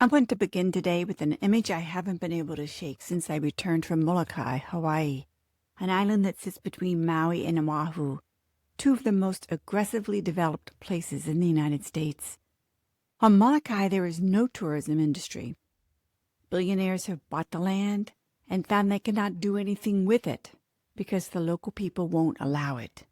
I want to begin today with an image I haven't been able to shake since I returned from Molokai, Hawaii, an island that sits between Maui and Oahu, two of the most aggressively developed places in the United States. On Molokai, there is no tourism industry. Billionaires have bought the land and found they cannot do anything with it because the local people won't allow it.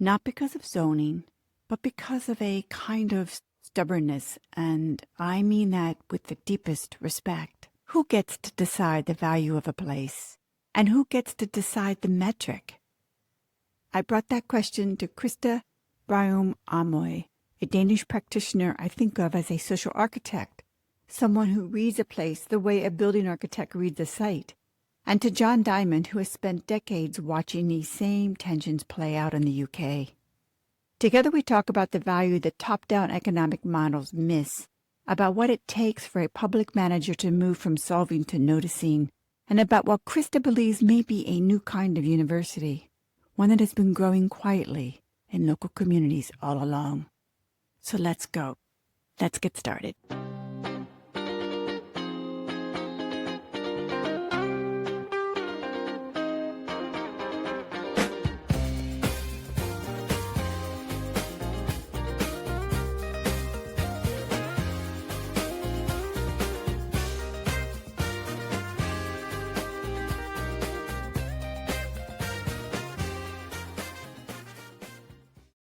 Not because of zoning, but because of a kind of stubbornness, and I mean that with the deepest respect. Who gets to decide the value of a place? And who gets to decide the metric? I brought that question to Christa Breum Amhøj, a Danish practitioner I think of as a social architect, someone who reads a place the way a building architect reads a site, and to John Diamond, who has spent decades watching these same tensions play out in the UK. Together we talk about the value that top-down economic models miss, about what it takes for a public manager to move from solving to noticing, and about what Christa believes may be a new kind of university, one that has been growing quietly in local communities all along. So let's go. Let's get started.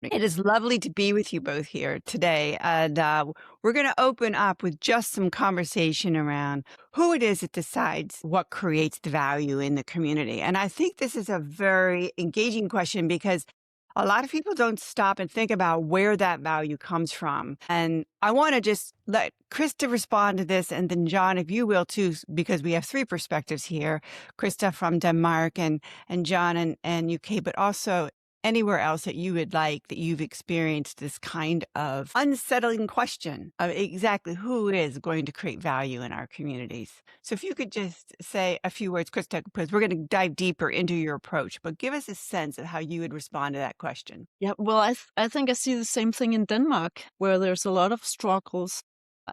It is lovely to be with you both here today. And we're going to open up with just some conversation around who it is that decides what creates the value in the community. And I think this is a very engaging question because a lot of people don't stop and think about where that value comes from. And I want to just let Christa respond to this, and then John, if you will too, because we have three perspectives here, Christa from Denmark and John and UK, but also anywhere else that you would like, that you've experienced this kind of unsettling question of exactly who is going to create value in our communities. So if you could just say a few words, Christa, because we're going to dive deeper into your approach, but give us a sense of how you would respond to that question. Yeah, well, I think I see the same thing in Denmark, where there's a lot of struggles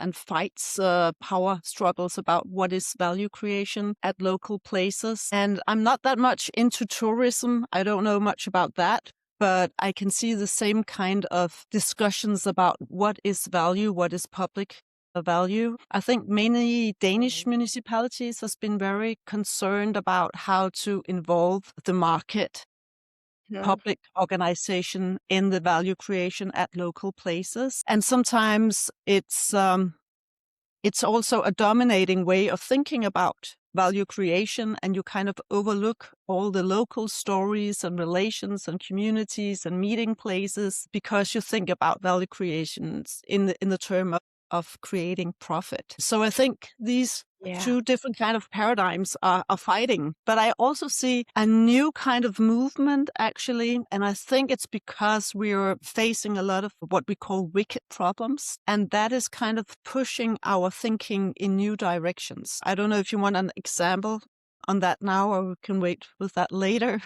and fights, power struggles about what is value creation at local places. And I'm not that much into tourism. I don't know much about that, but I can see the same kind of discussions about what is value, what is public value. I think many Danish municipalities has been very concerned about how to involve the market, public organization in the value creation at local places. And sometimes it's also a dominating way of thinking about value creation, and you kind of overlook all the local stories and relations and communities and meeting places because you think about value creations in the term of creating profit. So I think these two different kind of paradigms are fighting. But I also see a new kind of movement, actually. And I think it's because we're facing a lot of what we call wicked problems. And that is kind of pushing our thinking in new directions. I don't know if you want an example on that now, or we can wait with that later.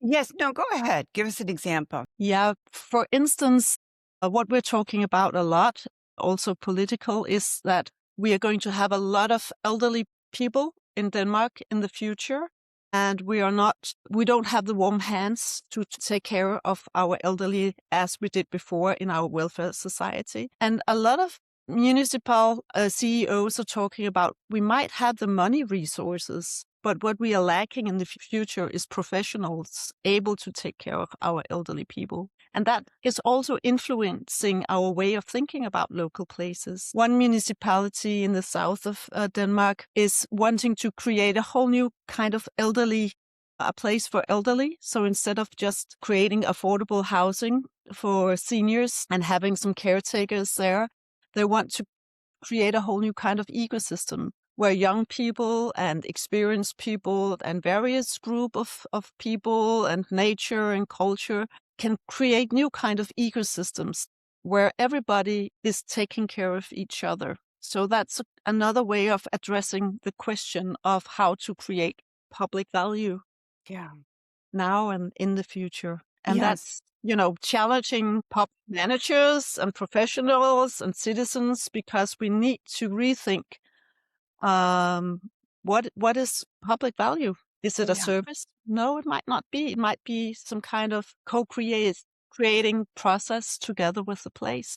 Yes, no, go ahead. Give us an example. Yeah, for instance, what we're talking about a lot, also political, is that we are going to have a lot of elderly people in Denmark in the future, and we don't have the warm hands to take care of our elderly as we did before in our welfare society. And a lot of municipal CEOs are talking about we might have the money resources, but what we are lacking in the future is professionals able to take care of our elderly people. And that is also influencing our way of thinking about local places. One municipality in the south of Denmark is wanting to create a whole new kind of a place for elderly. So instead of just creating affordable housing for seniors and having some caretakers there, they want to create a whole new kind of ecosystem where young people and experienced people and various group of people and nature and culture can create new kind of ecosystems where everybody is taking care of each other. So that's another way of addressing the question of how to create public value now and in the future. And Yes. that's, challenging pub managers and professionals and citizens, because we need to rethink um, what is public value. Is it a Yeah. service? No, it might not be. It might be some kind of creating process together with the place.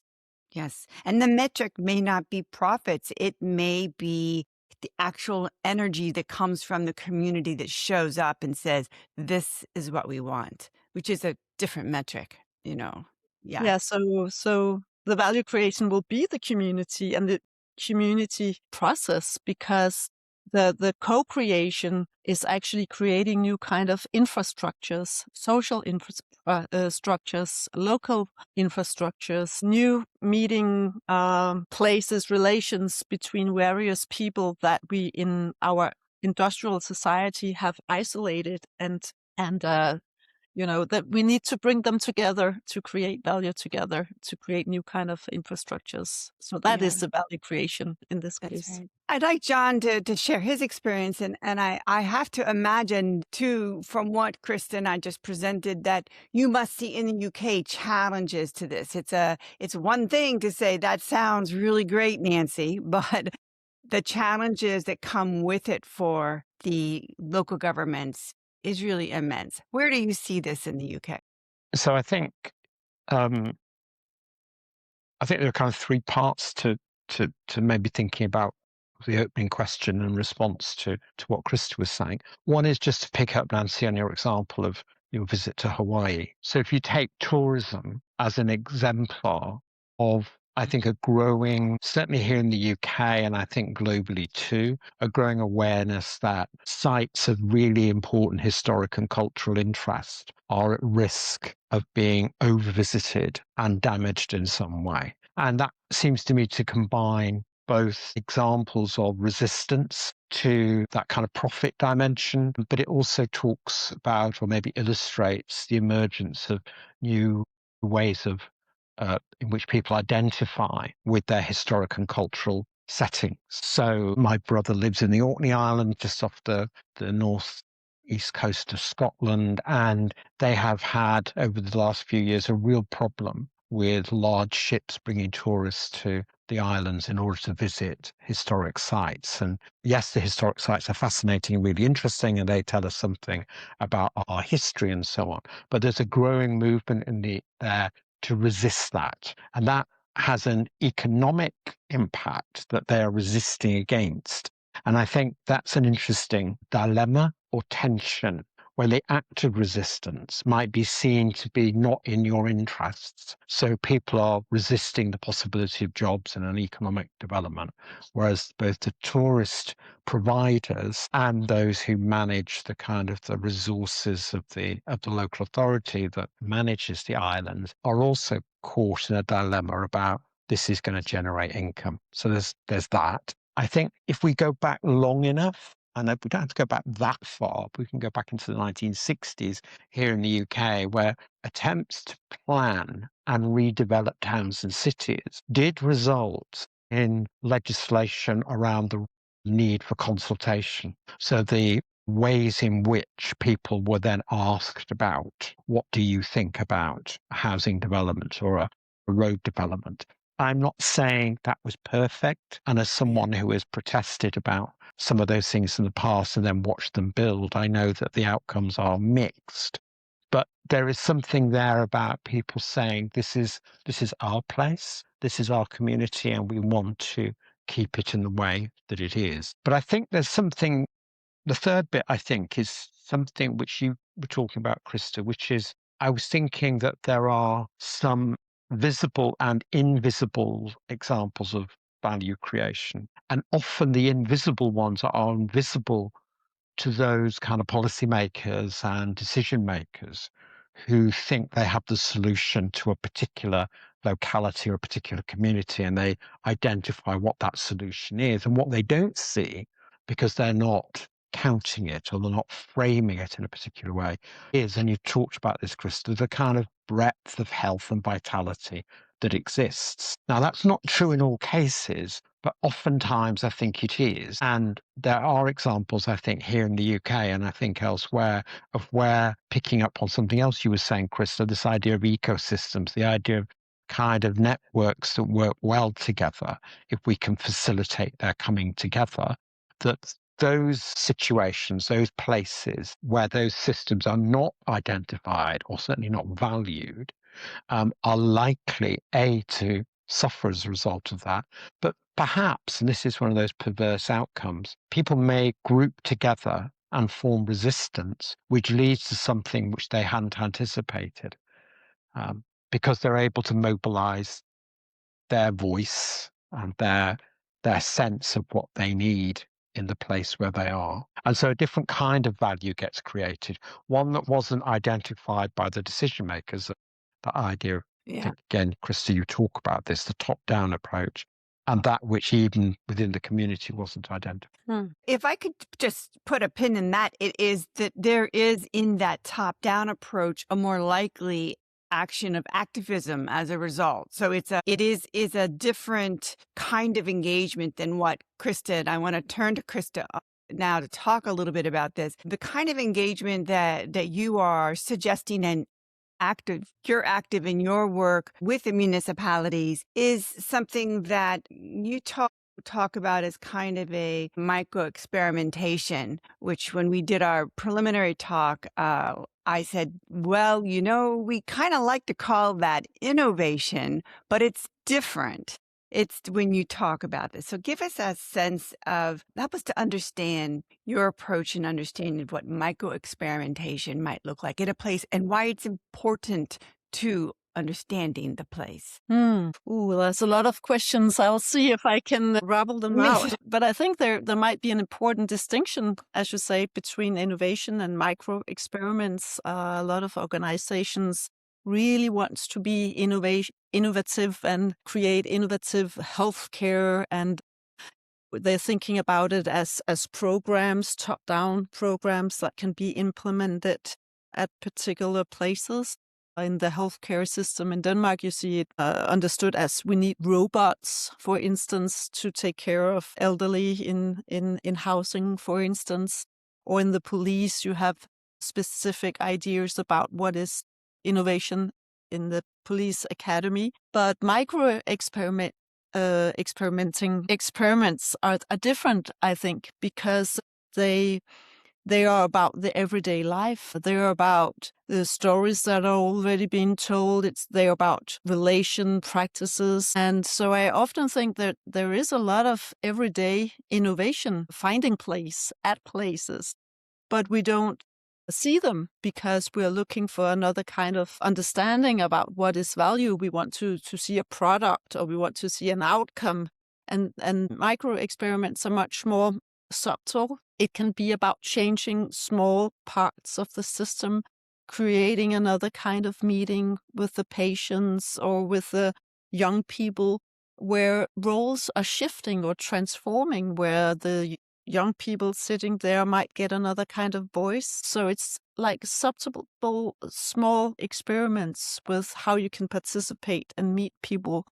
Yes. And the metric may not be profits. It may be the actual energy that comes from the community that shows up and says, this is what we want, which is a different metric, Yeah. Yeah, so the value creation will be the community and the community process, because the co-creation is actually creating new kind of infrastructures, social structures, local infrastructures, new meeting places, relations between various people that we in our industrial society have isolated, and that we need to bring them together to create value together, to create new kind of infrastructures. So that Yeah. is the value creation in this That's case. right. I'd like John to share his experience. And I have to imagine, too, from what Christa and I just presented, that you must see in the UK challenges to this. It's one thing to say, that sounds really great, Nancy, but the challenges that come with it for the local governments is really immense. Where do you see this in the UK? So I think there are kind of three parts to maybe thinking about the opening question and response to what Christa was saying. One is just to pick up, Nancy, on your example of your visit to Hawaii. So if you take tourism as an exemplar of, I think, a growing, certainly here in the UK, and I think globally too, a growing awareness that sites of really important historic and cultural interest are at risk of being over-visited and damaged in some way. And that seems to me to combine both examples of resistance to that kind of profit dimension, but it also talks about, or maybe illustrates, the emergence of new ways of in which people identify with their historic and cultural settings. So my brother lives in the Orkney Islands, just off the north east coast of Scotland, and they have had, over the last few years, a real problem with large ships bringing tourists to the islands in order to visit historic sites. And yes, the historic sites are fascinating and really interesting, and they tell us something about our history and so on. But there's a growing movement there to resist that. And that has an economic impact that they are resisting against. And I think that's an interesting dilemma or tension, where the act of resistance might be seen to be not in your interests. So people are resisting the possibility of jobs and an economic development, whereas both the tourist providers and those who manage the kind of the resources of the local authority that manages the islands are also caught in a dilemma about, this is going to generate income. So there's that. I think if we go back long enough, and we don't have to go back that far, but we can go back into the 1960s here in the UK, where attempts to plan and redevelop towns and cities did result in legislation around the need for consultation. So the ways in which people were then asked about, what do you think about housing development or a road development? I'm not saying that was perfect. And as someone who has protested about some of those things in the past and then watched them build, I know that the outcomes are mixed. But there is something there about people saying, this is our place, this is our community, and we want to keep it in the way that it is. But I think there's something, the third bit, I think, is something which you were talking about, Christa, which is, I was thinking that there are some visible and invisible examples of value creation. And often the invisible ones are invisible to those kind of policymakers and decision makers who think they have the solution to a particular locality or a particular community, and they identify what that solution is. And what they don't see, because they're not counting it or they're not framing it in a particular way, is, and you talked about this, Christa, the kind of breadth of health and vitality that exists. Now, that's not true in all cases, but oftentimes I think it is. And there are examples, I think, here in the UK and I think elsewhere, of where, picking up on something else you were saying, Christa, this idea of ecosystems, the idea of kind of networks that work well together, if we can facilitate their coming together, that those situations, those places where those systems are not identified or certainly not valued, are likely, to suffer as a result of that. But perhaps, and this is one of those perverse outcomes, people may group together and form resistance, which leads to something which they hadn't anticipated, because they're able to mobilize their voice and their sense of what they need in the place where they are. And so a different kind of value gets created, one that wasn't identified by the decision makers. That idea, I think, again, Christa, you talk about this, the top-down approach, and that which even within the community wasn't identified. If I could just put a pin in that, it is that there is in that top-down approach a more likely action of activism as a result. So it is a different kind of engagement than what Christa, and I want to turn to Christa now to talk a little bit about this. The kind of engagement that you are suggesting and you're active in your work with the municipalities is something that you talk about as kind of a micro experimentation, which when we did our preliminary talk, I said, well, we kind of like to call that innovation, but it's different. It's when you talk about this. So give us a sense of, help us to understand your approach and understanding of what micro experimentation might look like in a place and why it's important to understanding the place. Ooh, there's a lot of questions. I'll see if I can rabble them out. But I think there might be an important distinction, as you say, between innovation and micro experiments. A lot of organizations really wants to be innovative and create innovative healthcare, and they're thinking about it as programs, top-down programs that can be implemented at particular places. In the healthcare system in Denmark, you see it understood as we need robots, for instance, to take care of elderly in housing, for instance. Or in the police, you have specific ideas about what is innovation in the police academy. But micro experiments are different, I think, because they are about the everyday life. They're about the stories that are already being told. They're about relation practices. And so I often think that there is a lot of everyday innovation finding place at places, but we don't see them because we're looking for another kind of understanding about what is value. We want to see a product, or we want to see an outcome. And micro experiments are much more subtle. It can be about changing small parts of the system, creating another kind of meeting with the patients or with the young people, where roles are shifting or transforming, where the young people sitting there might get another kind of voice. So it's like subtle, small experiments with how you can participate and meet people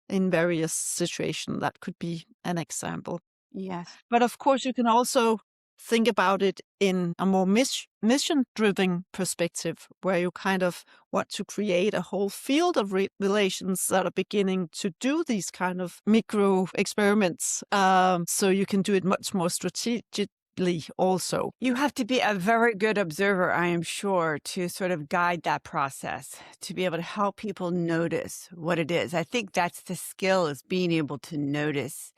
in various situations. That could be an example. Yes. But of course, you can also think about it in a more mission-driven perspective, where you kind of want to create a whole field of relations that are beginning to do these kind of micro experiments. So you can do it much more strategically also. You have to be a very good observer, I am sure, to sort of guide that process, to be able to help people notice what it is. I think that's the skill, is being able to notice.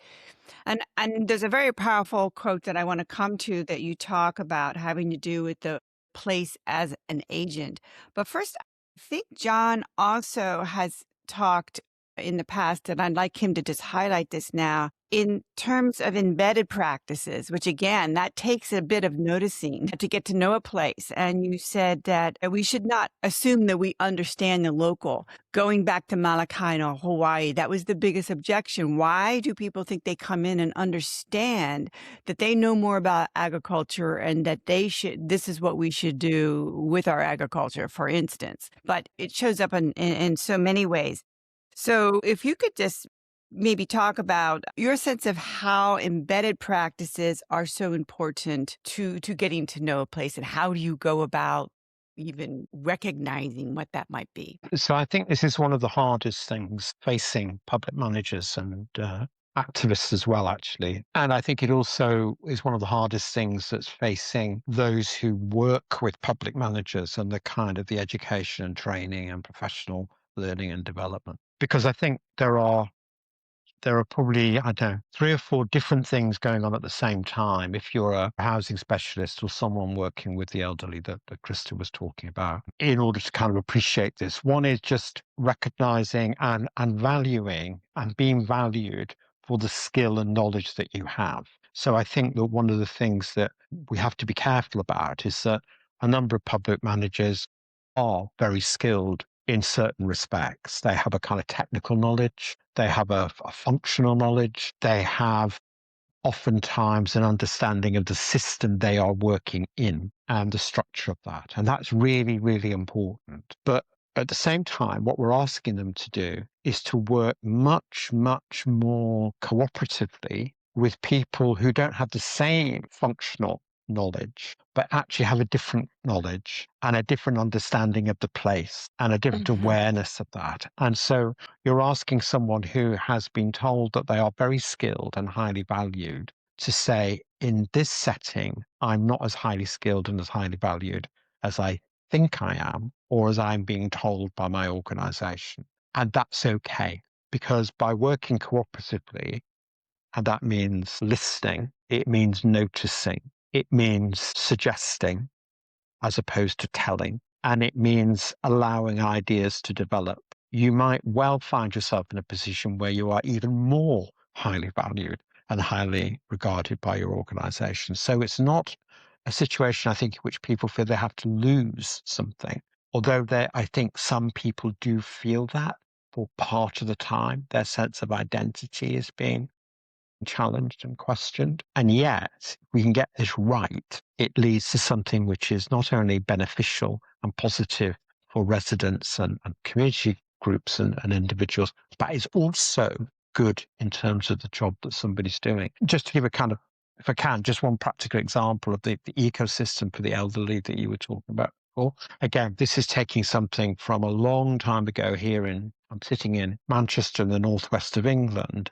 And there's a very powerful quote that I want to come to that you talk about having to do with the place as an agent. But first, I think John also has talked in the past, and I'd like him to just highlight this now, in terms of embedded practices, which again, that takes a bit of noticing to get to know a place. And you said that we should not assume that we understand the local. Going back to Molokai or Hawaii, that was the biggest objection. Why do people think they come in and understand that they know more about agriculture and that this is what we should do with our agriculture, for instance? But it shows up in so many ways. So if you could just maybe talk about your sense of how embedded practices are so important to getting to know a place, and how do you go about even recognizing what that might be? So I think this is one of the hardest things facing public managers and activists as well, actually. And I think it also is one of the hardest things that's facing those who work with public managers and the kind of the education and training and professional learning and development. Because I think there are probably, I don't know, 3 or 4 different things going on at the same time. If you're a housing specialist or someone working with the elderly that Christa was talking about, in order to kind of appreciate this, one is just recognizing and valuing and being valued for the skill and knowledge that you have. So I think that one of the things that we have to be careful about is that a number of public managers are very skilled in certain respects. They have a kind of technical knowledge, they have a functional knowledge, they have oftentimes an understanding of the system they are working in and the structure of that. And that's really, really important. But at the same time, what we're asking them to do is to work much, much more cooperatively with people who don't have the same functional knowledge, but actually have a different knowledge and a different understanding of the place and a different awareness of that. And so you're asking someone who has been told that they are very skilled and highly valued to say, in this setting, I'm not as highly skilled and as highly valued as I think I am, or as I'm being told by my organization. And that's okay, because by working cooperatively, and that means listening, it means noticing, it means suggesting as opposed to telling, and it means allowing ideas to develop. You might well find yourself in a position where you are even more highly valued and highly regarded by your organization. So it's not a situation, I think, in which people feel they have to lose something. Although I think some people do feel that for part of the time, their sense of identity is being challenged and questioned. And yet, if we can get this right, it leads to something which is not only beneficial and positive for residents and community groups and individuals, but is also good in terms of the job that somebody's doing. Just to give a kind of, if I can, just one practical example of the ecosystem for the elderly that you were talking about before. Again, this is taking something from a long time ago here I'm sitting in Manchester in the northwest of England.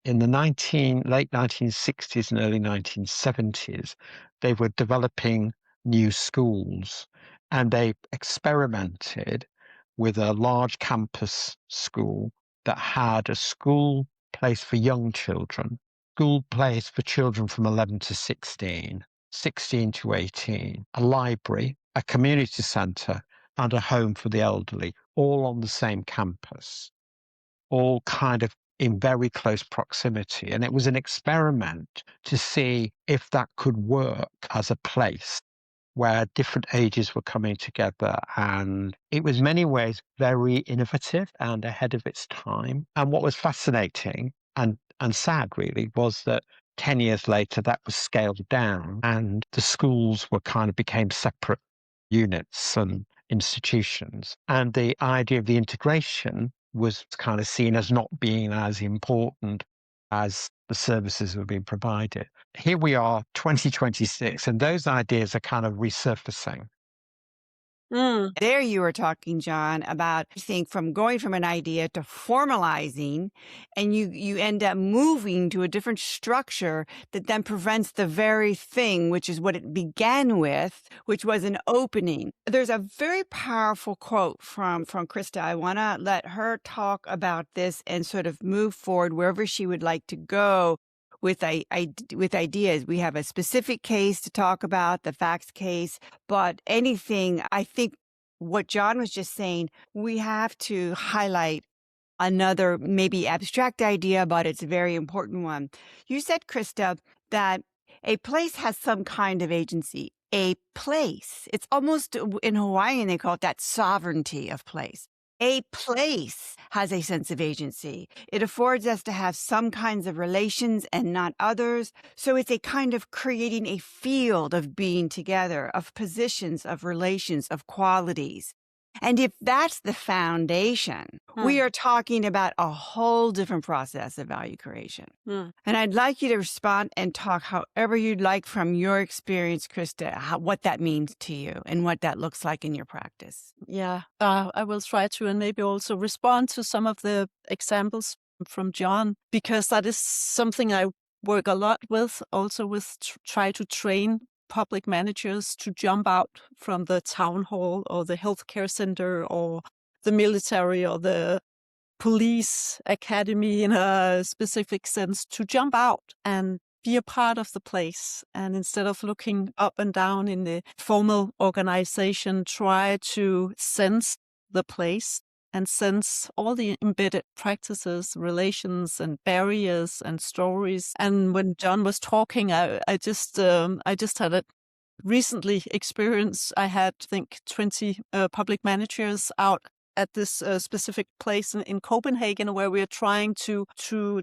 In the late 1960s and early 1970s, they were developing new schools, and they experimented with a large campus school that had a school place for young children, school place for children from 11 to 16, 16 to 18, a library, a community centre, and a home for the elderly, all on the same campus, all kind of in very close proximity. And it was an experiment to see if that could work as a place where different ages were coming together. And it was in many ways very innovative and ahead of its time. And what was fascinating and sad really was that 10 years later that was scaled down and the schools became separate units and institutions. And the idea of the integration was kind of seen as not being as important as the services were being provided. Here we are, 2026, and those ideas are kind of resurfacing. There you were talking, John, about I think from going from an idea to formalizing, and you end up moving to a different structure that then prevents the very thing, which is what it began with, which was an opening. There's a very powerful quote from Christa. I want to let her talk about this and sort of move forward wherever she would like to go with ideas. We have a specific case to talk about, the facts case, but anything, I think what John was just saying, we have to highlight another maybe abstract idea, but it's a very important one. You said, Christa, that a place has some kind of agency. A place, it's almost in Hawaiian, they call it that sovereignty of place. A place has a sense of agency. It affords us to have some kinds of relations and not others. So it's a kind of creating a field of being together, of positions, of relations, of qualities. And if that's the foundation, we are talking about a whole different process of value creation. And I'd like you to respond and talk however you'd like from your experience, Christa, what that means to you and what that looks like in your practice. Yeah, I will try to, and maybe also respond to some of the examples from John, because that is something I work a lot with, also with try to train public managers to jump out from the town hall or the healthcare center or the military or the police academy in a specific sense, to jump out and be a part of the place. And instead of looking up and down in the formal organization, try to sense the place and sense all the embedded practices, relations and barriers and stories. And when John was talking, I just had a recently experience. I had, I think, 20 public managers out at this specific place in Copenhagen, where we are trying to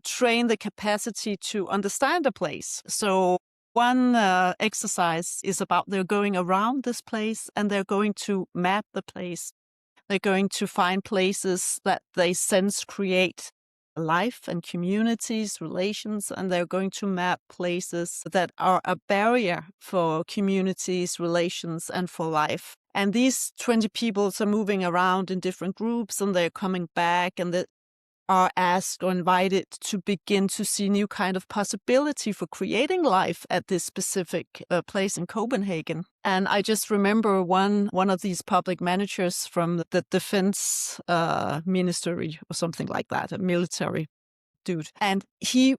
train the capacity to understand a place. So one exercise is about they're going around this place and they're going to map the place. They're going to find places that they sense create life and communities, relations, and they're going to map places that are a barrier for communities, relations, and for life. And these 20 people are moving around in different groups, and they're coming back, and they are asked or invited to begin to see new kind of possibility for creating life at this specific place in Copenhagen. And I just remember one of these public managers from the defense ministry or something like that, a military dude. And he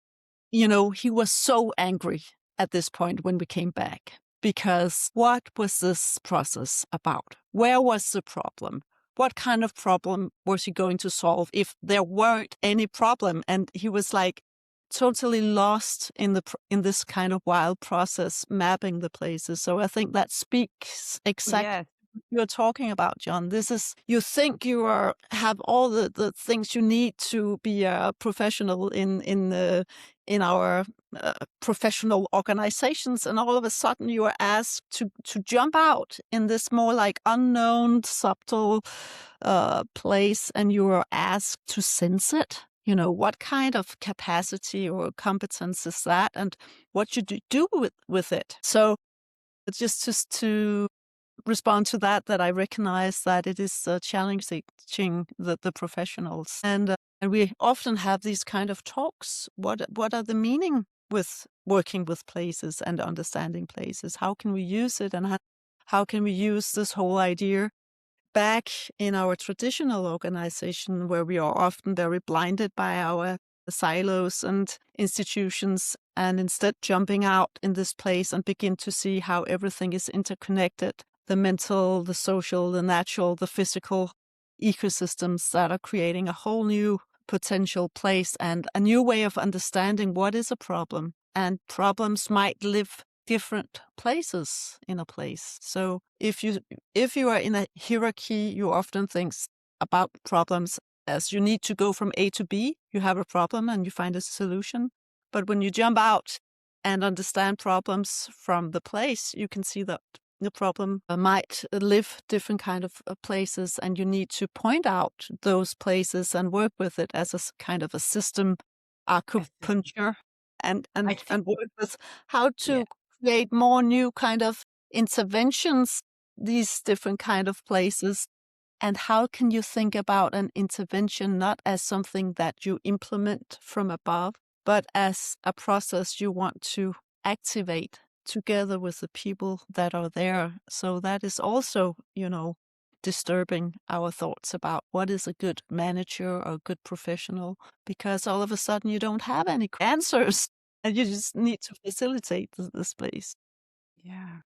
was so angry at this point when we came back, because what was this process about? Where was the problem? What kind of problem was he going to solve if there weren't any problem? And he was like totally lost in this kind of wild process, mapping the places. So I think that speaks exactly what you're talking about, John. This is, you think you have all the things you need to be a professional in our professional organizations, and all of a sudden you are asked to jump out in this more like unknown, subtle place, and you are asked to sense it. What kind of capacity or competence is that, and what you do with it? So it's just to respond to that I recognize that it is challenging the professionals, and we often have these kind of talks. What are the meaning with working with places and understanding places? How can we use it, and how can we use this whole idea back in our traditional organization, where we are often very blinded by our silos and institutions, and instead jumping out in this place and begin to see how everything is interconnected, the mental, the social, the natural, the physical ecosystems that are creating a whole new potential place and a new way of understanding what is a problem. And problems might live different places in a place. So if you are in a hierarchy, you often think about problems as you need to go from A to B. You have a problem and you find a solution. But when you jump out and understand problems from the place, you can see that the problem might live different kind of places, and you need to point out those places and work with it as a kind of a system acupuncture, and work with how to create more new kind of interventions, these different kind of places. And how can you think about an intervention not as something that you implement from above, but as a process you want to activate together with the people that are there? So that is also, disturbing our thoughts about what is a good manager or a good professional, because all of a sudden you don't have any answers and you just need to facilitate this place. Yeah.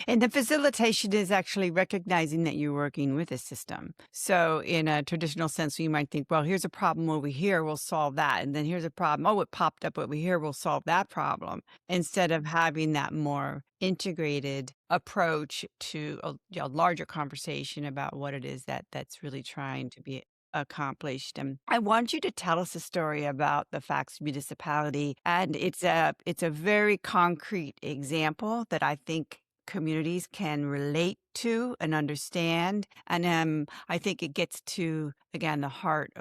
And the facilitation is actually recognizing that you're working with a system. So in a traditional sense, you might think, well, here's a problem over here, we'll solve that. And then here's a problem. Oh, it popped up over here, we'll solve that problem. Instead of having that more integrated approach to a larger conversation about what it is that's really trying to be accomplished. And I want you to tell us a story about the Faxe municipality. And it's a very concrete example that I think communities can relate to and understand. And I think it gets to, again, the heart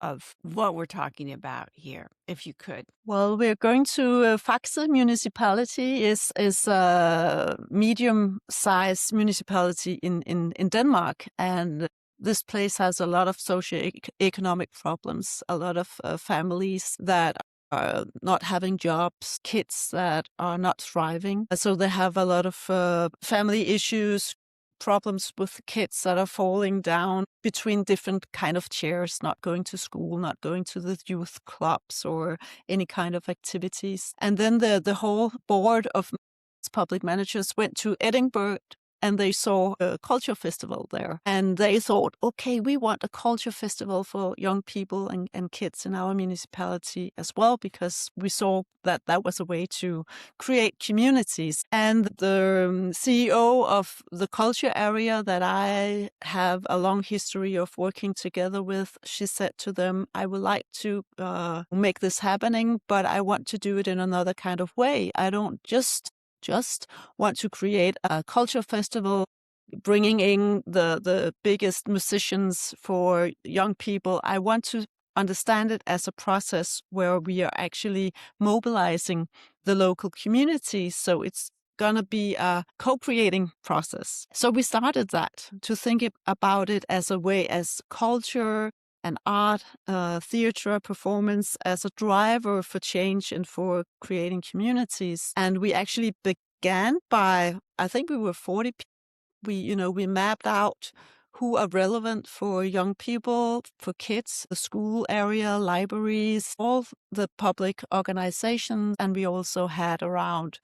of what we're talking about here, if you could. Well, we're going to Faxe municipality is a medium-sized municipality in Denmark, and this place has a lot of socio-economic problems, a lot of families that are not having jobs, kids that are not thriving. So they have a lot of family issues, problems with kids that are falling down between different kind of chairs, not going to school, not going to the youth clubs or any kind of activities. And then the whole board of public managers went to Edinburgh, and they saw a culture festival there. And they thought, okay, we want a culture festival for young people and kids in our municipality as well, because we saw that that was a way to create communities. And the CEO of the culture area that I have a long history of working together with, she said to them, I would like to make this happening, but I want to do it in another kind of way. I don't just want to create a culture festival, bringing in the biggest musicians for young people. I want to understand it as a process where we are actually mobilizing the local community. So it's going to be a co-creating process. So we started that to think about it as a way, as culture and art, theater, performance as a driver for change and for creating communities. And we actually began by, I think we were 40 people. We mapped out who are relevant for young people, for kids, the school area, libraries, all the public organizations. And we also had around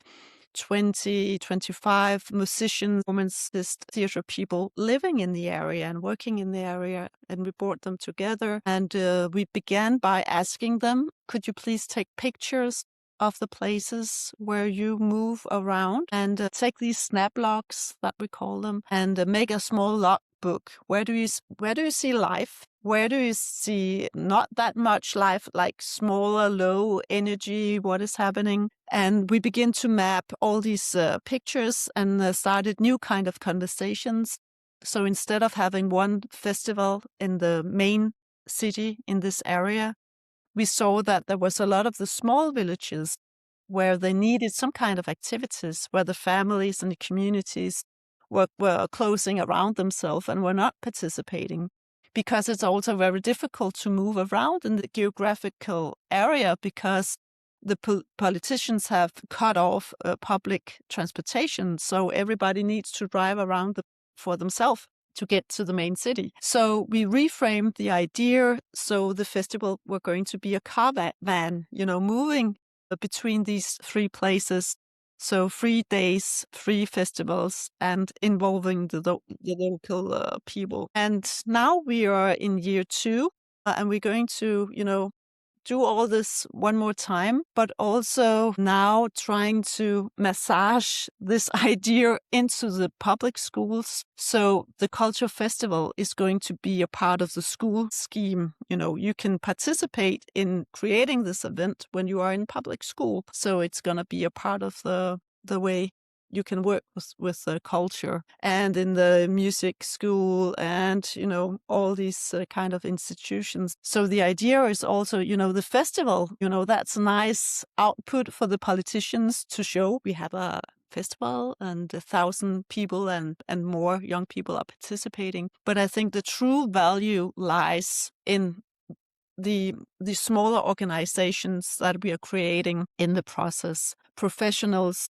20, 25 musicians, performances, theater people living in the area and working in the area, and we brought them together. And we began by asking them, could you please take pictures of the places where you move around and take these snap logs, that we call them, and make a small logbook. Where do you see life? Where do you see not that much life, like smaller, low energy? What is happening? And we begin to map all these pictures and started new kind of conversations. So instead of having one festival in the main city in this area, we saw that there was a lot of the small villages where they needed some kind of activities, where the families and the communities were closing around themselves and were not participating. Because it's also very difficult to move around in the geographical area because the politicians have cut off public transportation. So everybody needs to drive around for themselves to get to the main city. So we reframed the idea. So the festival were going to be a caravan, moving between these three places. So 3 days, 3 festivals, and involving the local people. And now we are in year 2, and we're going to, do all this one more time, but also now trying to massage this idea into the public schools. So the Culture Festival is going to be a part of the school scheme. You can participate in creating this event when you are in public school. So it's going to be a part of the way you can work with culture, and in the music school and, all these kind of institutions. So the idea is also, the festival, that's a nice output for the politicians to show we have a festival and 1,000 people and more young people are participating. But I think the true value lies in the smaller organizations that we are creating in the process, professionals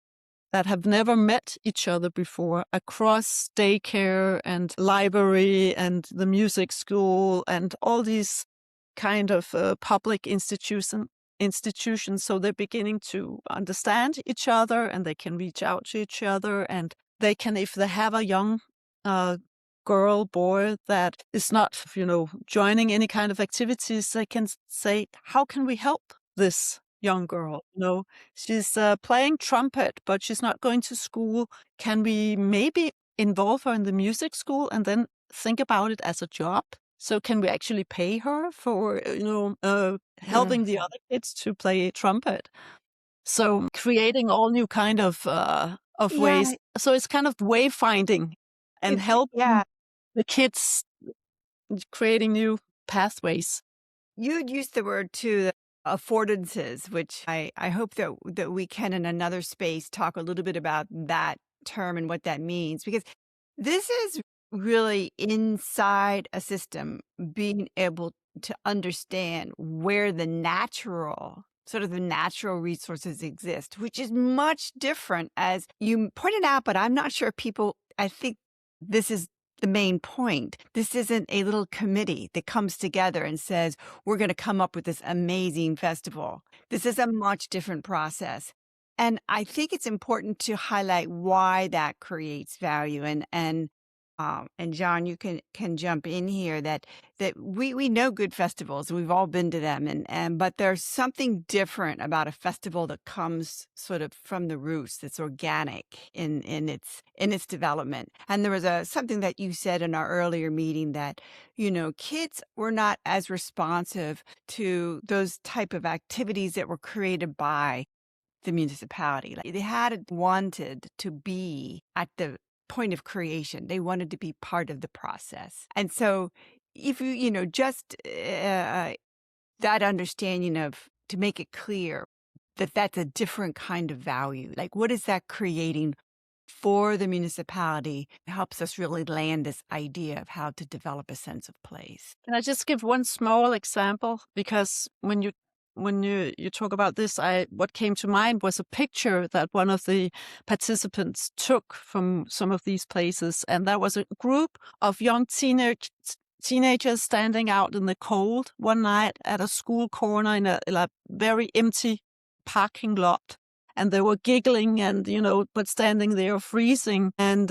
that have never met each other before across daycare and library and the music school and all these kind of public institutions. So they're beginning to understand each other, and they can reach out to each other, and they can, if they have a young girl, boy that is not, joining any kind of activities, they can say, how can we help this young girl? She's playing trumpet, but she's not going to school. Can we maybe involve her in the music school and then think about it as a job? So can we actually pay her for, helping the other kids to play trumpet? So creating all new kind of of Yeah, ways. So it's kind of wayfinding and helping the kids creating new pathways. you'd used the word too, the affordances, which I hope that we can in another space talk a little bit about that term and what that means, because this is really inside a system being able to understand where the natural resources exist, which is much different, as you pointed out, but I'm not sure people, I think this is the main point. This isn't a little committee that comes together and says, we're going to come up with this amazing festival. This is a much different process. And I think it's important to highlight why that creates value. And John, you can jump in here, that we know good festivals. We've all been to them, but there's something different about a festival that comes sort of from the roots, that's organic in its development. And there was something that you said in our earlier meeting, that kids were not as responsive to those type of activities that were created by the municipality. Like, they had wanted to be at the point of creation. They wanted to be part of the process. And so if just that understanding of, to make it clear that that's a different kind of value, like what is that creating for the municipality, helps us really land this idea of how to develop a sense of place. Can I just give one small example? Because when you talk about this, what came to mind was a picture that one of the participants took from some of these places, and that was a group of young teenagers standing out in the cold one night at a school corner in a very empty parking lot. And they were giggling and, but standing there freezing. And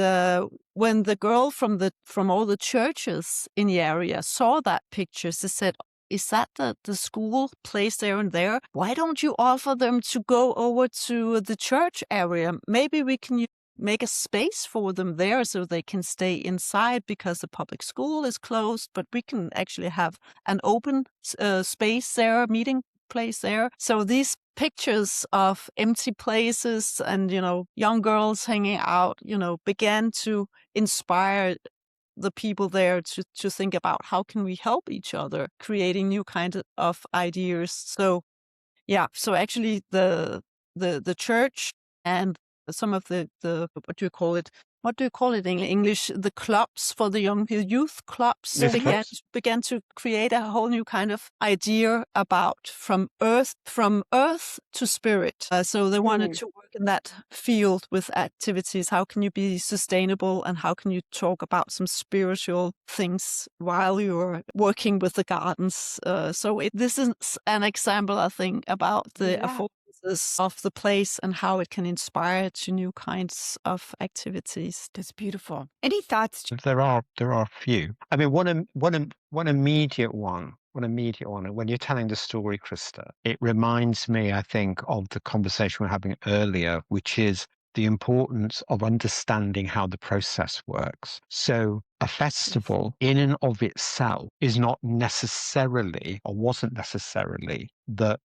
when the girl from all the churches in the area saw that picture, she said, is that the school place there and there? Why don't you offer them to go over to the church area? Maybe we can make a space for them there so they can stay inside, because the public school is closed, but we can actually have an open space there, meeting place there. So these pictures of empty places and, young girls hanging out, began to inspire the people there to think about how can we help each other, creating new kinds of ideas. So, so actually the church and some of the what do you call it? What do you call it in English? The clubs for the youth clubs began to create a whole new kind of idea about from earth to spirit. So they wanted to work in that field with activities. How can you be sustainable, and how can you talk about some spiritual things while you're working with the gardens? So this is an example, I think, about the of the place and how it can inspire to new kinds of activities. That's beautiful. Any thoughts? There are a few. I mean, one immediate one. And when you're telling the story, Christa, it reminds me, I think, of the conversation we were having earlier, which is the importance of understanding how the process works. So a festival in and of itself is not necessarily, or wasn't necessarily, the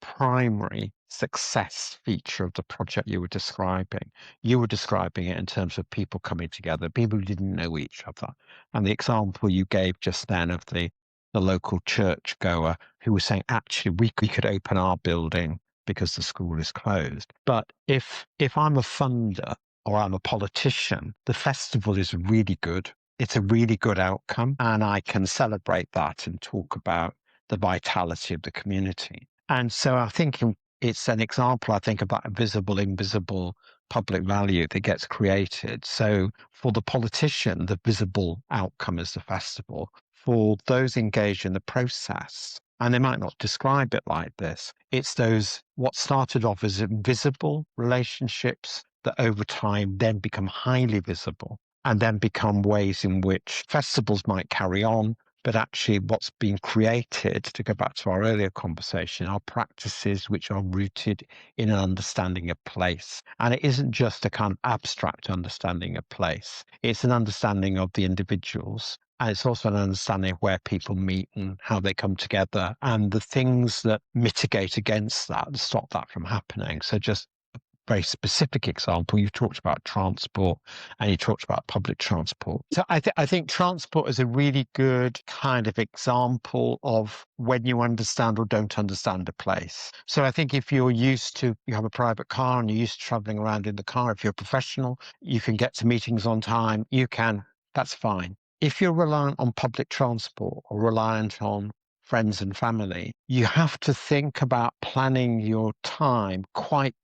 primary success feature of the project you were describing. You were describing it in terms of people coming together, people who didn't know each other. And the example you gave just then of the local church goer who was saying, actually, we could open our building because the school is closed. But if I'm a funder or I'm a politician, the festival is really good. It's a really good outcome, and I can celebrate that and talk about the vitality of the community. And so I think it's an example, I think, about a visible, invisible public value that gets created. So for the politician, the visible outcome is the festival. For those engaged in the process, and they might not describe it like this, it's those what started off as invisible relationships that over time then become highly visible, and then become ways in which festivals might carry on. But actually what's being created, to go back to our earlier conversation, are practices which are rooted in an understanding of place. And it isn't just a kind of abstract understanding of place. It's an understanding of the individuals. And it's also an understanding of where people meet and how they come together, and the things that mitigate against that and stop that from happening. So just very specific example. You've talked about transport and you talked about public transport. So I think transport is a really good kind of example of when you understand or don't understand a place. So I think if you have a private car and you're used to traveling around in the car, if you're a professional, you can get to meetings on time, that's fine. If you're reliant on public transport or reliant on friends and family, you have to think about planning your time quite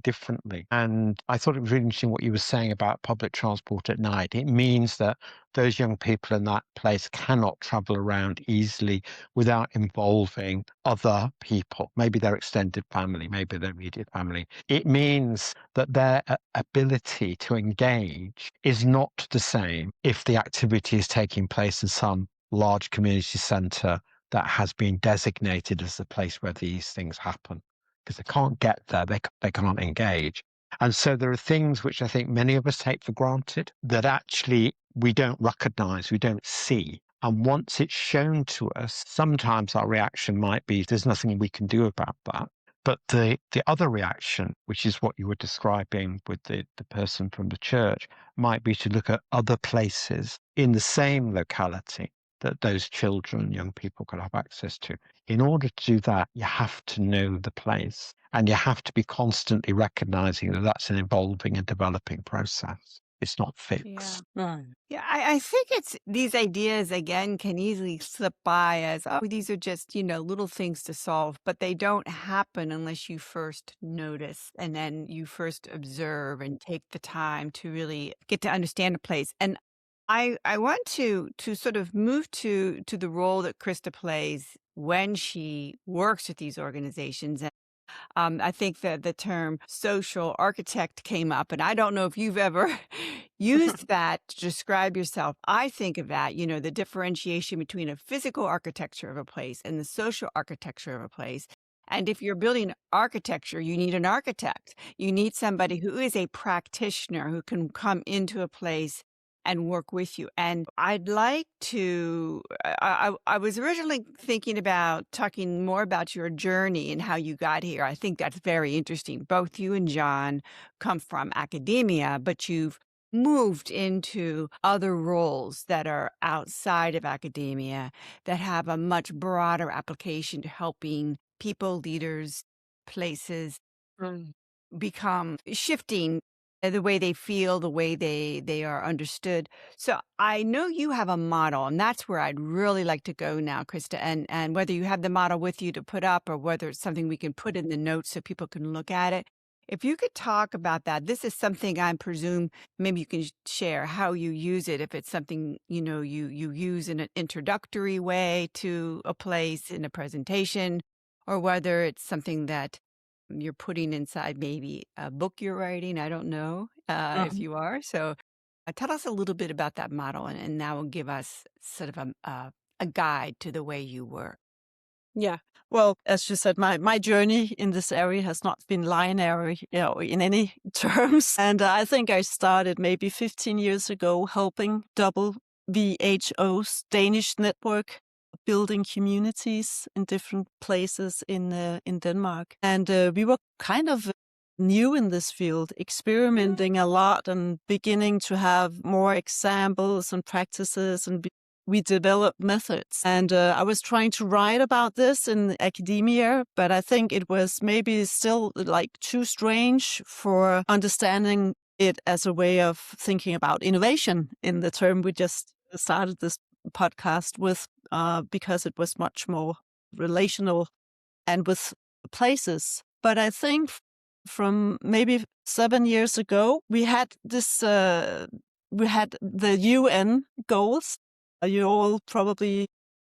differently. And I thought it was really interesting what you were saying about public transport at night. It means that those young people in that place cannot travel around easily without involving other people, maybe their extended family, maybe their immediate family. It means that their ability to engage is not the same if the activity is taking place in some large community centre that has been designated as the place where these things happen, because they can't get there, they can't engage. And so there are things which I think many of us take for granted that actually we don't recognize, we don't see. And once it's shown to us, sometimes our reaction might be, there's nothing we can do about that. But the other reaction, which is what you were describing with the person from the church, might be to look at other places in the same locality that those children, young people could have access to. In order to do that, you have to know the place and you have to be constantly recognizing that that's an evolving and developing process. It's not fixed. Yeah, I think it's these ideas, again, can easily slip by as, oh, these are just, little things to solve, but they don't happen unless you first notice and then you first observe and take the time to really get to understand a place. And I want to sort of move to the role that Christa plays when she works with these organizations. And I think that the term social architect came up, and I don't know if you've ever used that to describe yourself. I think of that, the differentiation between a physical architecture of a place and the social architecture of a place. And if you're building architecture, you need an architect. You need somebody who is a practitioner who can come into a place and work with you. And I'd like to, I was originally thinking about talking more about your journey and how you got here. I think that's very interesting. Both you and John come from academia, but you've moved into other roles that are outside of academia that have a much broader application to helping people, leaders, places become shifting the way they feel, the way they are understood. So I know you have a model, and that's where I'd really like to go now, Christa. And whether you have the model with you to put up or whether it's something we can put in the notes so people can look at it. If you could talk about that, this is something I presume maybe you can share how you use it. If it's something, you use in an introductory way to a place in a presentation, or whether it's something that you're putting inside maybe a book you're writing. I don't know if you are. So tell us a little bit about that model, and that will give us sort of a guide to the way you work. Yeah. Well, as you said, my journey in this area has not been linear, in any terms. And I think I started maybe 15 years ago helping WHO's Danish network building communities in different places in Denmark. And we were kind of new in this field, experimenting a lot and beginning to have more examples and practices, and we developed methods. And I was trying to write about this in academia, but I think it was maybe still like too strange for understanding it as a way of thinking about innovation in the term we just started this podcast with, because it was much more relational and with places. But I think from maybe 7 years ago, we had this, we had the UN goals. You all probably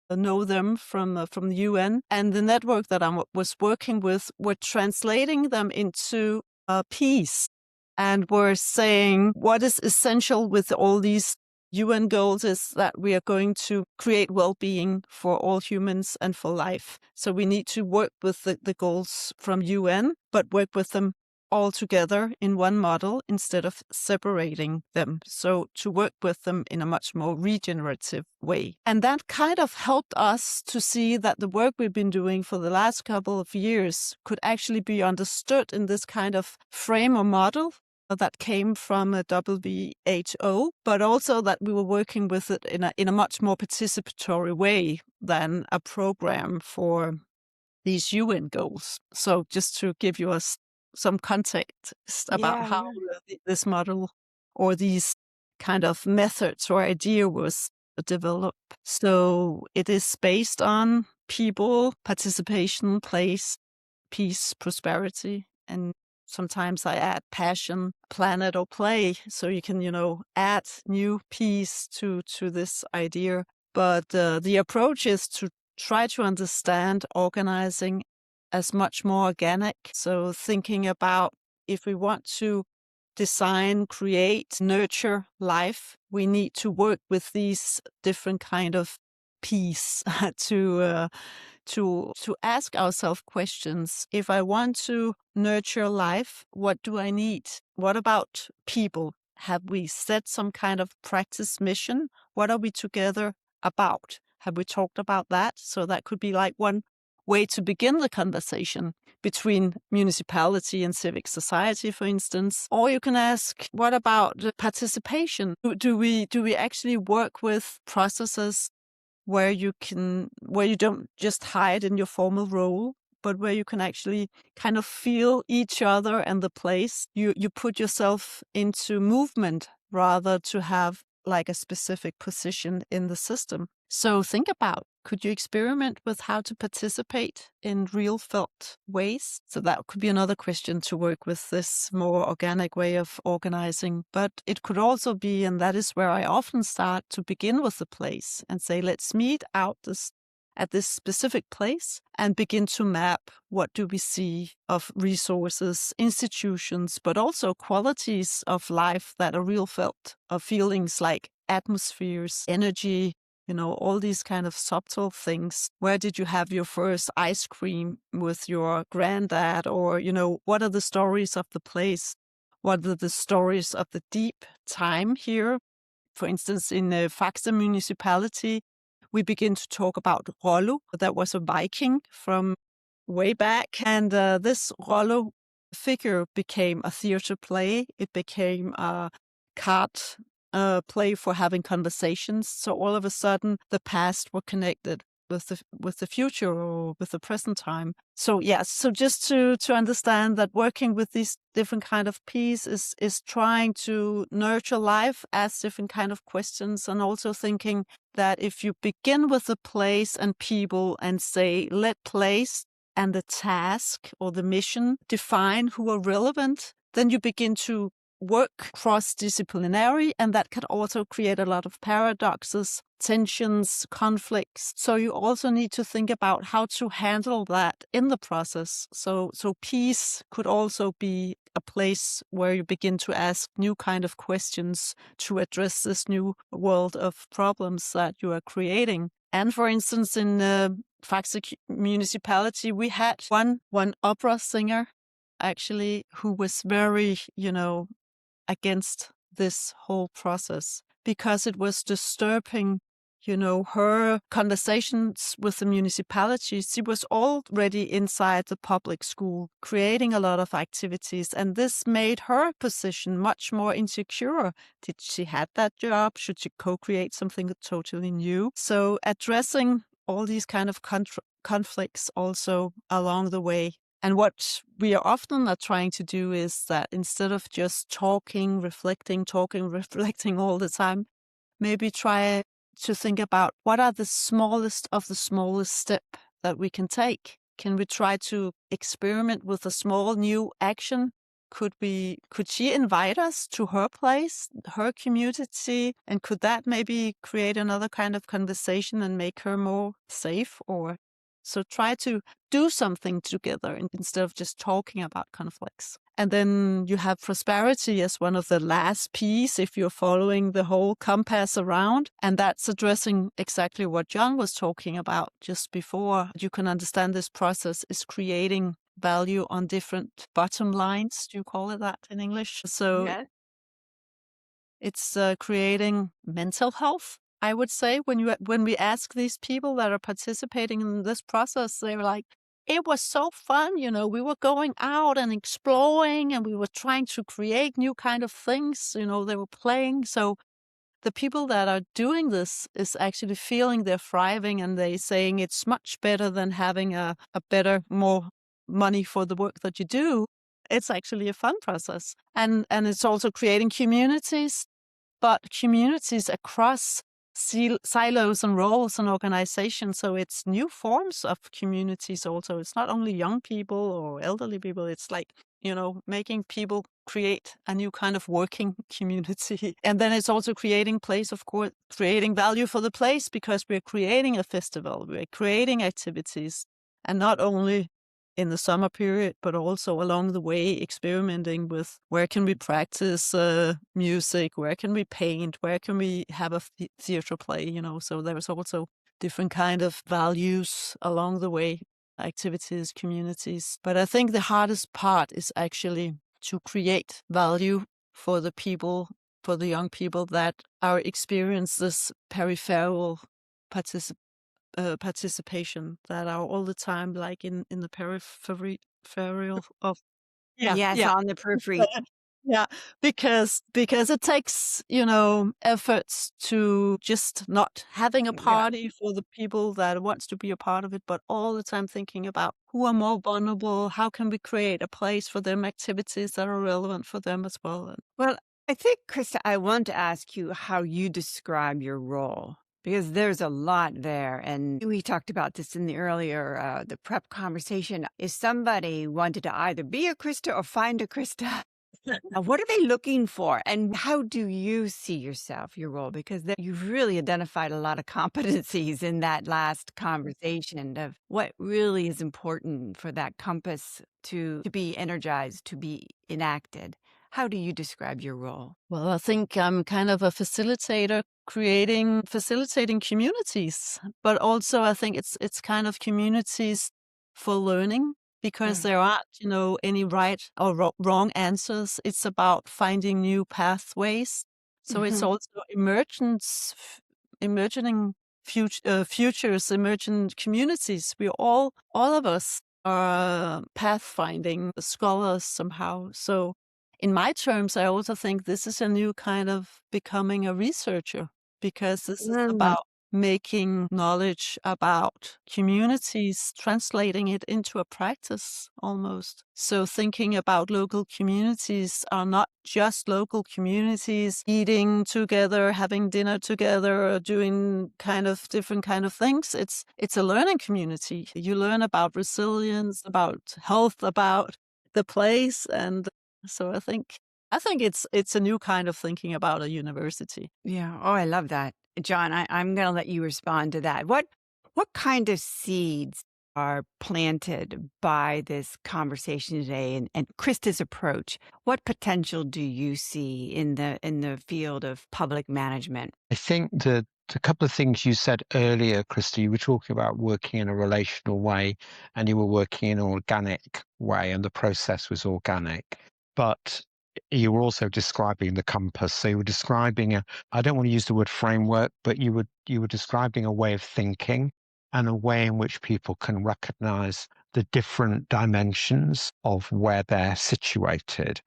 know them from the UN, and the network that I was working with were translating them into peace, and were saying what is essential with all these UN goals is that we are going to create well-being for all humans and for life. So we need to work with the goals from UN, but work with them all together in one model instead of separating them. So to work with them in a much more regenerative way. And that kind of helped us to see that the work we've been doing for the last couple of years could actually be understood in this kind of frame or model that came from a WHO, but also that we were working with it in a much more participatory way than a program for these UN goals. So just to give you some context about how this model or these kind of methods or idea was developed. So it is based on people, participation, place, peace, prosperity, and sometimes I add passion, planet, or play. So you can, add new piece to this idea. But the approach is to try to understand organizing as much more organic. So thinking about if we want to design, create, nurture life, we need to work with these different kind of piece to ask ourselves questions. If I want to nurture life, what do I need? What about people? Have we set some kind of practice mission? What are we together about? Have we talked about that? So that could be like one way to begin the conversation between municipality and civic society, for instance. Or you can ask, what about participation? Do we actually work with processes where you don't just hide in your formal role, but where you can actually kind of feel each other and the place? You put yourself into movement rather to have like a specific position in the system. So think about, could you experiment with how to participate in real felt ways? So that could be another question to work with this more organic way of organizing. But it could also be, and that is where I often start, to begin with the place and say, let's meet out at this specific place and begin to map what do we see of resources, institutions, but also qualities of life that are real felt, of feelings like atmospheres, energy, all these kind of subtle things. Where did you have your first ice cream with your granddad? Or, what are the stories of the place? What are the stories of the deep time here? For instance, in the Faxe municipality, we begin to talk about Rollo. That was a Viking from way back. And this Rollo figure became a theater play. It became a card play for having conversations. So all of a sudden, the past were connected with the future or with the present time. So so just to understand that working with these different kind of pieces is trying to nurture life, ask different kind of questions, and also thinking that if you begin with the place and people and say, let place and the task or the mission define who are relevant, then you begin to work cross-disciplinary, and that can also create a lot of paradoxes, tensions, conflicts. So you also need to think about how to handle that in the process. So peace could also be a place where you begin to ask new kind of questions to address this new world of problems that you are creating. And for instance, in Faxe municipality, we had one opera singer actually who was very, against this whole process because it was disturbing, her conversations with the municipality. She was already inside the public school, creating a lot of activities, and this made her position much more insecure. Did she have that job? Should she co-create something totally new? So addressing all these kind of conflicts also along the way. And what we are often not trying to do is that instead of just talking, reflecting all the time, maybe try to think about what are the smallest of the smallest step that we can take. Can we try to experiment with a small new action? Could she invite us to her place, her community? And could that maybe create another kind of conversation and make her more safe? So try to do something together instead of just talking about conflicts. And then you have prosperity as one of the last piece if you're following the whole compass around. And that's addressing exactly what John was talking about just before. You can understand this process is creating value on different bottom lines. Do you call it that in English? So Yes. it's creating mental health, I would say. When we ask these people that are participating in this process, they're like, it was so fun, we were going out and exploring and we were trying to create new kind of things, they were playing. So the people that are doing this is actually feeling they're thriving, and they're saying it's much better than having a better, more money for the work that you do. It's actually a fun process. And it's also creating communities, but communities across silos and roles and organizations. So it's new forms of communities also. It's not only young people or elderly people. It's like, making people create a new kind of working community. And then it's also creating place, of course, creating value for the place, because we're creating a festival, we're creating activities, and not only in the summer period, but also along the way experimenting with where can we practice music, where can we paint, where can we have a theater play, So there's also different kind of values along the way, activities, communities. But I think the hardest part is actually to create value for the people, for the young people that are experience this peripheral participation, that are all the time like in the peripheral of Yes, yeah on the periphery. yeah, because it takes, efforts to just not having a Yeah. party for the people that wants to be a part of it, but all the time thinking about who are more vulnerable, how can we create a place for them, activities that are relevant for them as well. Well, I think, Christa, I want to ask you how you describe your role, because there's a lot there. And we talked about this in the earlier, the prep conversation. If somebody wanted to either be a Christa or find a Christa, what are they looking for? And how do you see yourself, your role? Because you've really identified a lot of competencies in that last conversation of what really is important for that compass to be energized, to be enacted. How do you describe your role? Well, I think I'm kind of a facilitator, facilitating communities, but also I think it's kind of communities for learning, because there aren't, any right or wrong answers. It's about finding new pathways. So it's Mhm. also emerging futures, emergent communities. All of us are pathfinding scholars somehow. So in my terms, I also think this is a new kind of becoming a researcher, because this is Mm. about making knowledge about communities, translating it into a practice almost. So thinking about local communities are not just local communities eating together, having dinner together, or doing kind of different kind of things. It's a learning community. You learn about resilience, about health, about the place. And so I think it's a new kind of thinking about a university. Yeah. Oh, I love that. John, I'm going to let you respond to that. What kind of seeds are planted by this conversation today and Krista's approach? What potential do you see in the field of public management? I think the couple of things you said earlier, Christa, you were talking about working in a relational way, and you were working in an organic way, and the process was organic. But you were also describing the compass. So you were describing I don't want to use the word framework, but you were describing a way of thinking and a way in which people can recognize the different dimensions of where they're situated.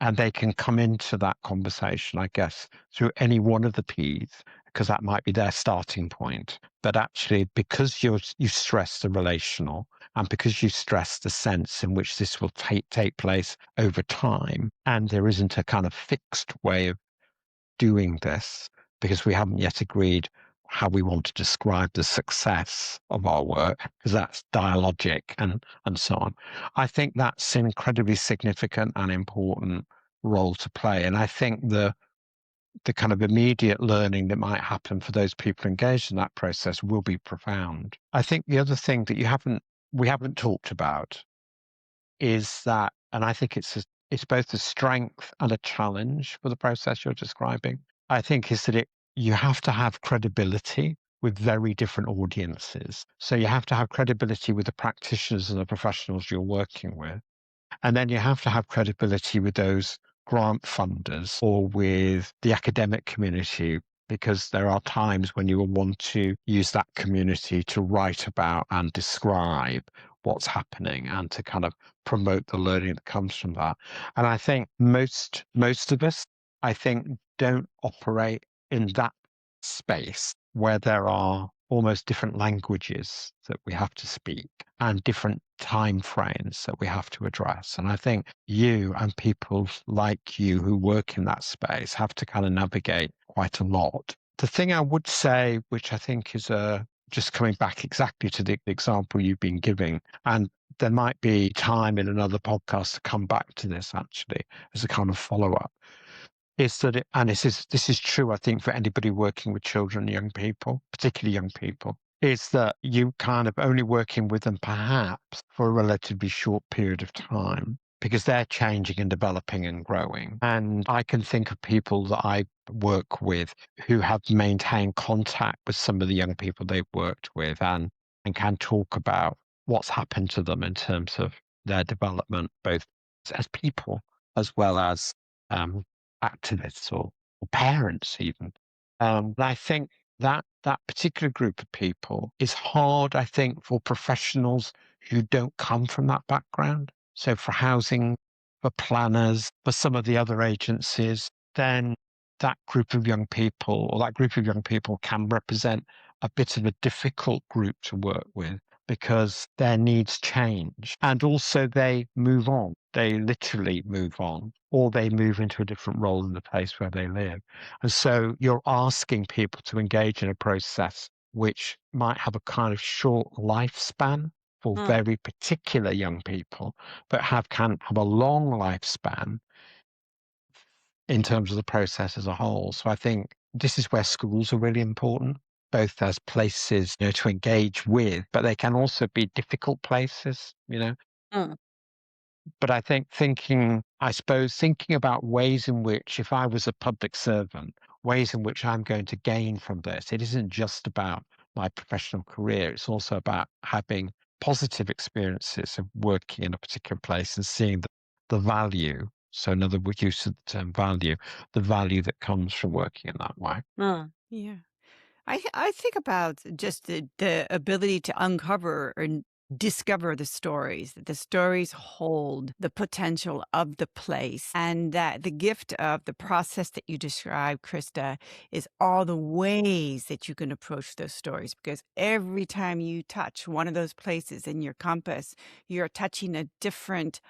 And they can come into that conversation, I guess, through any one of the P's, because that might be their starting point. But actually, because you stress the relational, and because you stress the sense in which this will take place over time, and there isn't a kind of fixed way of doing this, because we haven't yet agreed how we want to describe the success of our work, because that's dialogic and so on. I think that's an incredibly significant and important role to play. And I think the kind of immediate learning that might happen for those people engaged in that process will be profound. I think the other thing that we haven't talked about is that, and I think it's both a strength and a challenge for the process you're describing. I think is that you have to have credibility with very different audiences. So you have to have credibility with the practitioners and the professionals you're working with. And then you have to have credibility with those grant funders or with the academic community, because there are times when you will want to use that community to write about and describe what's happening and to kind of promote the learning that comes from that. And I think most of us, I think, don't operate in that space where there are almost different languages that we have to speak and different time frames that we have to address. And I think you and people like you who work in that space have to kind of navigate quite a lot. The thing I would say, which I think is just coming back exactly to the example you've been giving, and there might be time in another podcast to come back to this actually as a kind of follow-up, is that this is true, I think, for anybody working with children and young people, particularly young people, is that you kind of only working with them perhaps for a relatively short period of time because they're changing and developing and growing. And I can think of people that I work with who have maintained contact with some of the young people they've worked with and can talk about what's happened to them in terms of their development, both as people as well as activists or parents even. And I think that particular group of people is hard, I think, for professionals who don't come from that background. So for housing, for planners, for some of the other agencies, then that group of young people can represent a bit of a difficult group to work with because their needs change. And also they move on. They literally move on, or they move into a different role in the place where they live. And so you're asking people to engage in a process which might have a kind of short lifespan for very particular young people, but can have a long lifespan in terms of the process as a whole. So I think this is where schools are really important, both as places, to engage with, but they can also be difficult places, Mm. But I think thinking about ways in which, if I was a public servant, ways in which I'm going to gain from this, it isn't just about my professional career. It's also about having positive experiences of working in a particular place and seeing the value. So another use of the term value, the value that comes from working in that way. Mm. Yeah. I think about just the ability to uncover or discover the stories, that the stories hold the potential of the place, and that the gift of the process that you described, Christa, is all the ways that you can approach those stories. Because every time you touch one of those places in your compass, you're touching a different,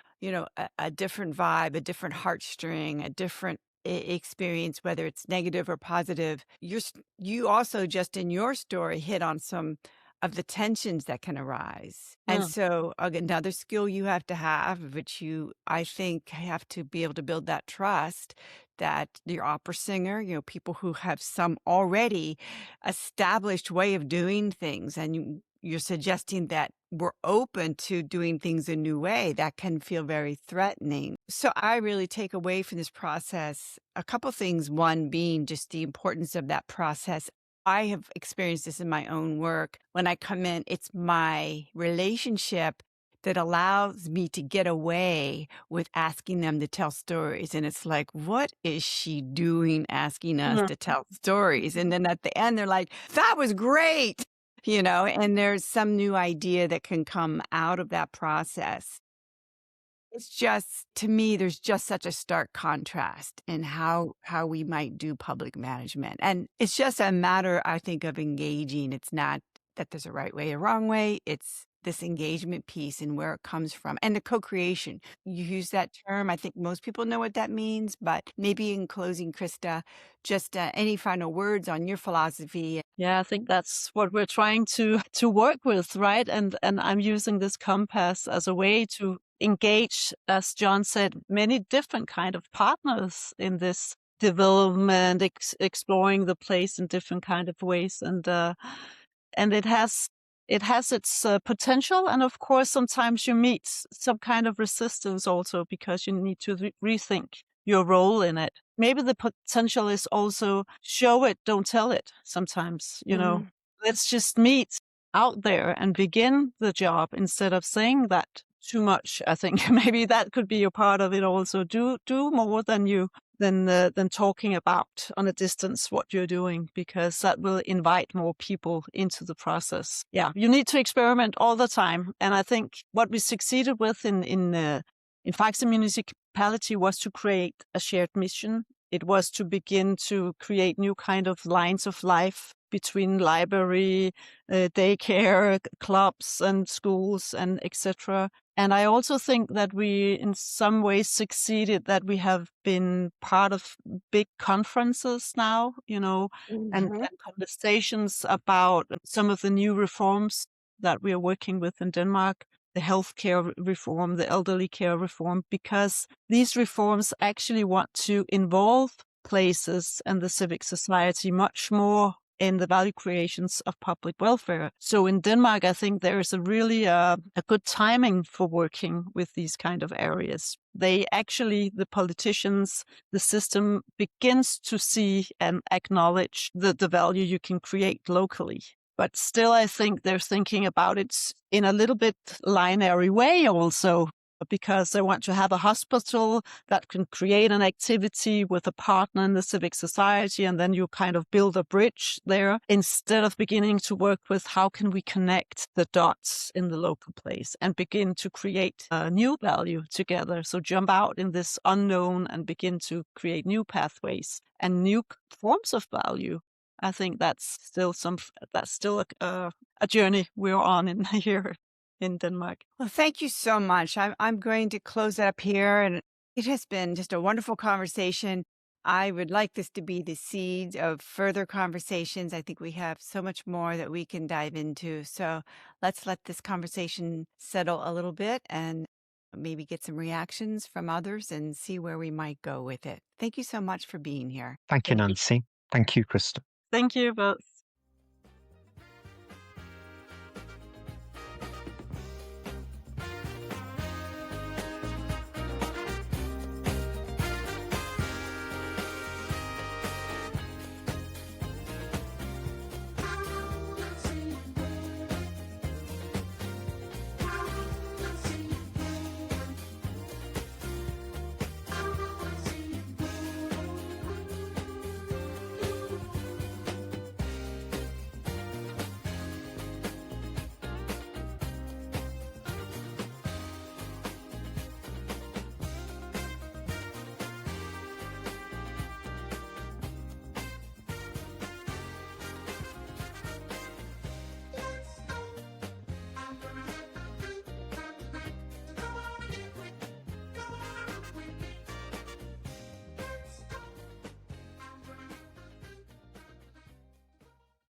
a different vibe, a different heartstring, a different experience, whether it's negative or positive. You also just in your story hit on some of the tensions that can arise. And Mm. so another skill you have to have, which I think have to be able to build that trust that your opera singer, people who have some already established way of doing things, and you're suggesting that we're open to doing things a new way, that can feel very threatening. So I really take away from this process a couple things. One being just the importance of that process. I have experienced this in my own work. When I come in, it's my relationship that allows me to get away with asking them to tell stories. And it's like, what is she doing asking us to tell stories? And then at the end, they're like, that was great. And there's some new idea that can come out of that process. It's just, to me, there's just such a stark contrast in how we might do public management. And it's just a matter, I think, of engaging. It's not that there's a right way or wrong way. It's this engagement piece and where it comes from. And the co-creation. You use that term. I think most people know what that means. But maybe in closing, Christa, just any final words on your philosophy? Yeah, I think that's what we're trying to work with, right? And I'm using this compass as a way to engage, as John said, many different kind of partners in this development, exploring the place in different kind of ways, and it has its potential, and of course sometimes you meet some kind of resistance also because you need to rethink your role in it. Maybe the potential is also show it, don't tell it sometimes, let's just meet out there and begin the job instead of saying that too much. I think maybe that could be a part of it also. Do more than talking about on a distance what you're doing, because that will invite more people into the process. Yeah, you need to experiment all the time. And I think what we succeeded with in Faxe municipality was to create a shared mission. It was to begin to create new kind of lines of life between library, daycare, clubs and schools and etc. And I also think that we in some ways succeeded, that we have been part of big conferences now, and conversations about some of the new reforms that we are working with in Denmark, the healthcare reform, the elderly care reform, because these reforms actually want to involve places and the civic society much more in the value creations of public welfare. So in Denmark, I think there is a really a good timing for working with these kind of areas. They actually, the politicians, the system begins to see and acknowledge the value you can create locally. But still, I think they're thinking about it in a little bit linear way also, because they want to have a hospital that can create an activity with a partner in the civic society, and then you kind of build a bridge there, instead of beginning to work with how can we connect the dots in the local place and begin to create a new value together. So jump out in this unknown and begin to create new pathways and new forms of value. I think that's still a journey we're on in here in Denmark. Well, thank you so much. I'm going to close it up here, and it has been just a wonderful conversation. I would like this to be the seed of further conversations. I think we have so much more that we can dive into. So let's let this conversation settle a little bit and maybe get some reactions from others and see where we might go with it. Thank you so much for being here. Thank you, Nancy. Thank you, Christa. Thank you both.